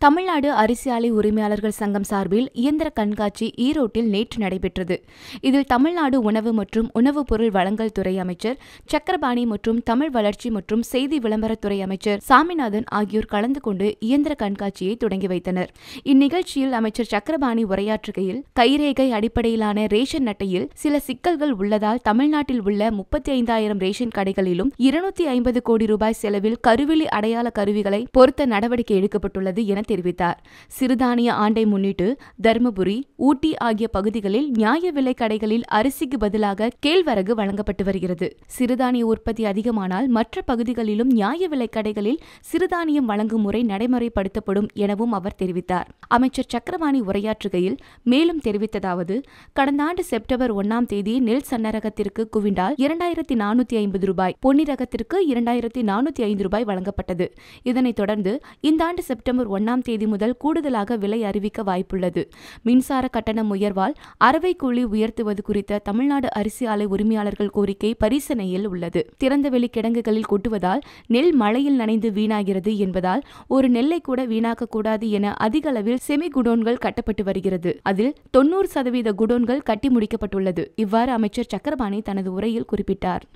தமிழ்நாடு அரிசி ஆலை உரிமையாளர்கள் சங்கம் சார்பில் இயந்திர கண்காட்சி ஈரோட்டில் நேற்று நடைபெற்றது. இதில் தமிழ்நாடு உணவு மற்றும் உணவுப் பொருள் வழங்கல் துறை அமைச்சர் சக்கரபாணி மற்றும் தமிழ் வளர்ச்சி மற்றும் செய்தி விளம்பரத்துறை அமைச்சர் சாமிநாதன் ஆகியோர் கலந்து கொண்டு இயந்திர கண்காட்சியை தொடங்கி வைத்தனர். இந்நிகழ்ச்சியில் அமைச்சர் சக்கரபாணி உரையாற்றுகையில், கைரேகை அடிப்படையிலான ரேஷன் அட்டையில் சில சிக்கல்கள் உள்ளதால் தமிழ்நாட்டில் உள்ள 35,000 ரேஷன் கடைகளிலும் 250 கோடி ரூபாய் செலவில் கருவிழி அடையாள கருவிகளை பொருத்த நடவடிக்கை எடுக்கப்பட்டுள்ளது என தெரிவித்தார். சிறுதானிய ஆண்டை முன்னிட்டு தருமபுரி, ஊட்டி ஆகிய பகுதிகளில் நியாய விலை கடைகளில் அரிசிக்கு பதிலாக கேழ்வரகு வழங்கப்பட்டு வருகிறது. சிறுதானிய உற்பத்தி அதிகமானால் மற்ற பகுதிகளிலும் நியாய விலை கடைகளில் சிறுதானியம் வழங்கும் முறை நடைமுறைப்படுத்தப்படும் எனவும் அவர் தெரிவித்தார். அமைச்சர் சக்கரபாணி உரையாற்றுகையில் மேலும் தெரிவித்ததாவது, கடந்த ஆண்டு செப்டம்பர் 1ஆம் தேதி நெல் சன்னரகத்திற்கு குவிண்டால் 2,450 ரூபாய், பொன்னி ரகத்திற்கு 2,405 ரூபாய் வழங்கப்பட்டது. இதனைத் தொடர்ந்து இந்த ஆண்டு செப்டம்பர் 1ஆம் தேதி முதல் கூடுதலாக விலை அறிவிக்க வாய்ப்புள்ளது. மின்சார கட்டணம் உயர்வால் அரவை கூலி உயர்த்துவது குறித்த தமிழ்நாடு அரிசி ஆலை உரிமையாளர்கள் கோரிக்கை பரிசீலனையில் உள்ளது. திறந்தவெளி கிடங்குகளில் கொட்டுவதால் நெல் மழையில் நனைந்து வீணாகிறது என்பதால் ஒரு நெல்லை கூட வீணாக்கக்கூடாது என அதிக அளவில் செமி குடோன்கள் கட்டப்பட்டு வருகிறது. அதில் 90% குடோன்கள் கட்டி முடிக்கப்பட்டுள்ளது. இவ்வாறு அமைச்சர் சக்கரபாணி தனது உரையில் குறிப்பிட்டார்.